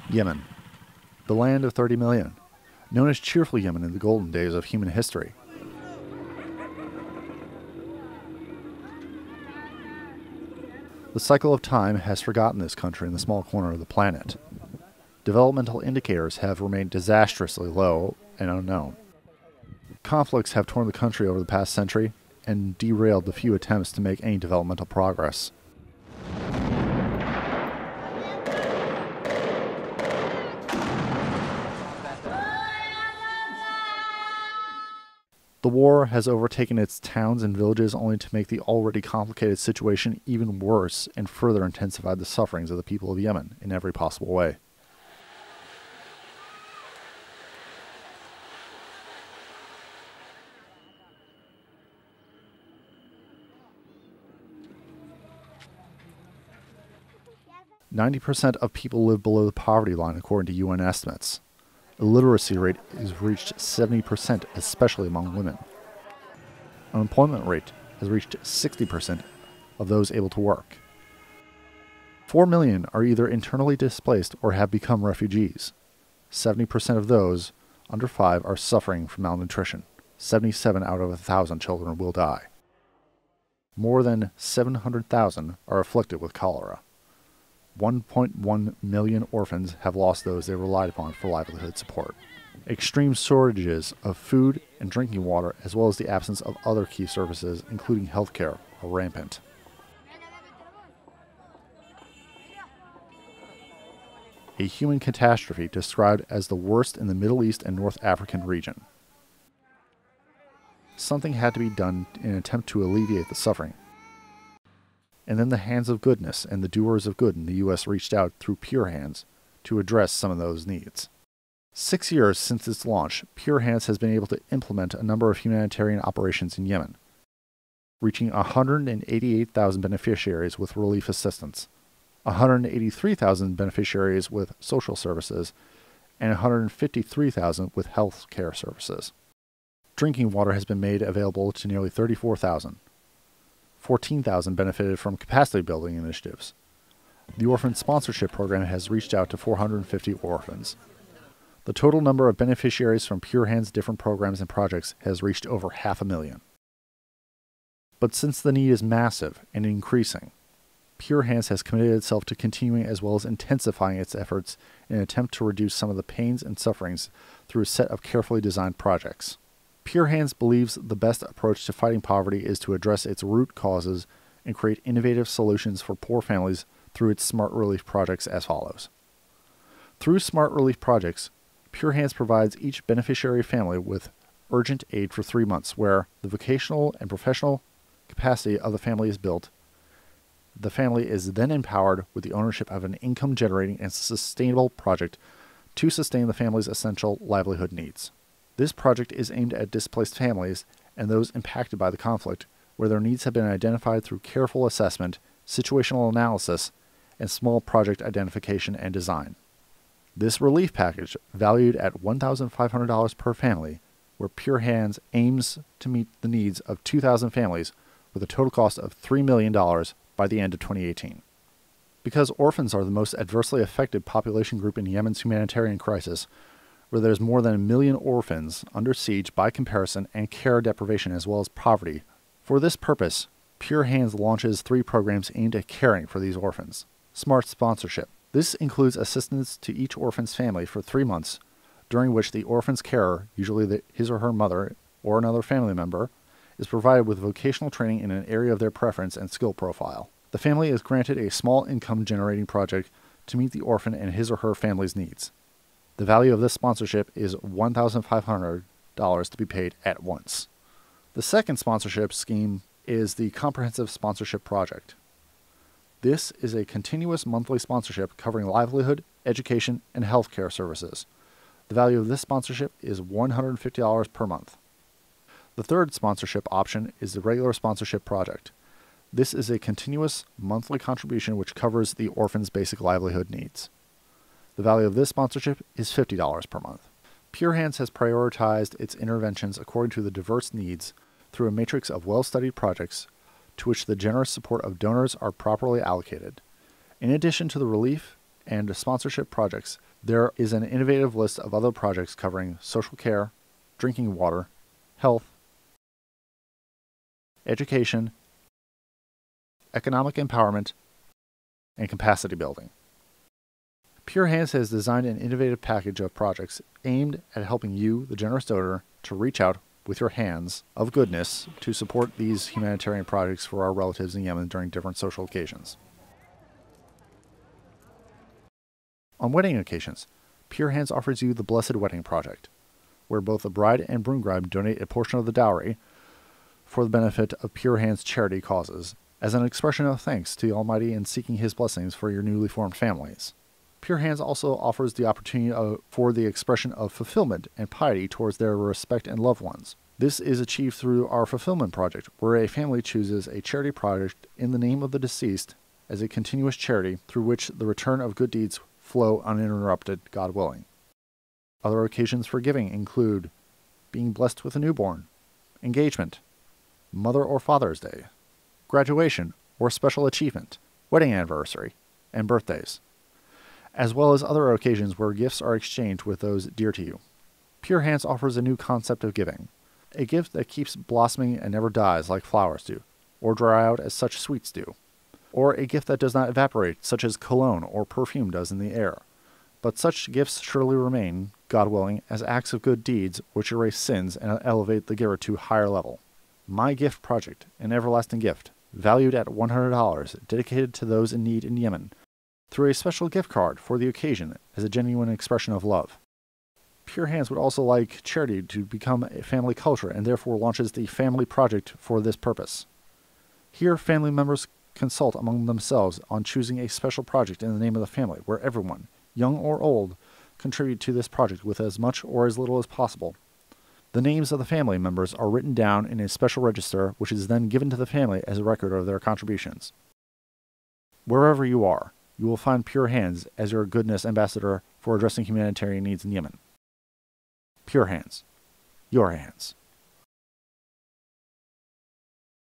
Yemen, the land of 30 million, known as cheerful Yemen in the golden days of human history. The cycle of time has forgotten this country in the small corner of the planet. Developmental indicators have remained disastrously low and unknown. Conflicts have torn the country over the past century and derailed the few attempts to make any developmental progress. The war has overtaken its towns and villages only to make the already complicated situation even worse and further intensified the sufferings of the people of Yemen in every possible way. "90% of people live below the poverty line according to UN estimates. Illiteracy rate has reached 70%, especially among women. Unemployment rate has reached 60% of those able to work. 4 million are either internally displaced or have become refugees. 70% of those under 5 are suffering from malnutrition. 77 out of 1,000 children will die. More than 700,000 are afflicted with cholera. 1.1 million orphans have lost those they relied upon for livelihood support. Extreme shortages of food and drinking water, as well as the absence of other key services, including healthcare, are rampant. A human catastrophe described as the worst in the Middle East and North African region. Something had to be done in an attempt to alleviate the suffering. And then the hands of goodness and the doers of good in the U.S. reached out through Pure Hands to address some of those needs. 6 years since its launch, Pure Hands has been able to implement a number of humanitarian operations in Yemen, reaching 188,000 beneficiaries with relief assistance, 183,000 beneficiaries with social services, and 153,000 with health care services. Drinking water has been made available to nearly 34,000. 14,000 benefited from capacity building initiatives. The Orphan Sponsorship Program has reached out to 450 orphans. The total number of beneficiaries from Pure Hands' different programs and projects has reached over 500,000. But since the need is massive and increasing, Pure Hands has committed itself to continuing as well as intensifying its efforts in an attempt to reduce some of the pains and sufferings through a set of carefully designed projects. Pure Hands believes the best approach to fighting poverty is to address its root causes and create innovative solutions for poor families through its Smart Relief projects as follows. Through Smart Relief projects, Pure Hands provides each beneficiary family with urgent aid for 3 months, where the vocational and professional capacity of the family is built. The family is then empowered with the ownership of an income-generating and sustainable project to sustain the family's essential livelihood needs. This project is aimed at displaced families and those impacted by the conflict, where their needs have been identified through careful assessment, situational analysis, and small project identification and design. This relief package, valued at $1,500 per family, where Pure Hands aims to meet the needs of 2,000 families with a total cost of $3 million by the end of 2018. Because orphans are the most adversely affected population group in Yemen's humanitarian crisis, where there's more than 1 million orphans under siege by comparison and care deprivation as well as poverty. For this purpose, Pure Hands launches 3 programs aimed at caring for these orphans. Smart Sponsorship. This includes assistance to each orphan's family for 3 months, during which the orphan's carer, usually his or her mother or another family member, is provided with vocational training in an area of their preference and skill profile. The family is granted a small income-generating project to meet the orphan and his or her family's needs. The value of this sponsorship is $1,500 to be paid at once. The second sponsorship scheme is the Comprehensive Sponsorship Project. This is a continuous monthly sponsorship covering livelihood, education, and healthcare services. The value of this sponsorship is $150 per month. The third sponsorship option is the Regular Sponsorship Project. This is a continuous monthly contribution which covers the orphan's basic livelihood needs. The value of this sponsorship is $50 per month. Pure Hands has prioritized its interventions according to the diverse needs through a matrix of well-studied projects to which the generous support of donors are properly allocated. In addition to the relief and sponsorship projects, There is an innovative list of other projects covering social care, drinking water, health, education, economic empowerment, and capacity building. Pure Hands has designed an innovative package of projects aimed at helping you, the generous donor, to reach out with your hands of goodness to support these humanitarian projects for our relatives in Yemen during different social occasions. On wedding occasions, Pure Hands offers you the Blessed Wedding Project, where both the bride and groom donate a portion of the dowry for the benefit of Pure Hands charity causes, as an expression of thanks to the Almighty in seeking His blessings for your newly formed families. Pure Hands also offers the opportunity for the expression of fulfillment and piety towards their respect and loved ones. This is achieved through our Fulfillment Project, where a family chooses a charity project in the name of the deceased as a continuous charity through which the return of good deeds flow uninterrupted, God willing. Other occasions for giving include being blessed with a newborn, engagement, Mother or Father's Day, graduation or special achievement, wedding anniversary, and birthdays, as well as other occasions where gifts are exchanged with those dear to you. Pure Hands offers a new concept of giving, a gift that keeps blossoming and never dies like flowers do, or dry out as such sweets do, or a gift that does not evaporate such as cologne or perfume does in the air. But such gifts surely remain, God willing, as acts of good deeds which erase sins and elevate the giver to a higher level. My Gift Project, an everlasting gift, valued at $100, dedicated to those in need in Yemen, through a special gift card for the occasion as a genuine expression of love. Pure Hands would also like charity to become a family culture and therefore launches the Family Project for this purpose. Here, family members consult among themselves on choosing a special project in the name of the family, where everyone, young or old, contribute to this project with as much or as little as possible. The names of the family members are written down in a special register, which is then given to the family as a record of their contributions. Wherever you are, you will find Pure Hands as your goodness ambassador for addressing humanitarian needs in Yemen. Pure Hands. Your hands.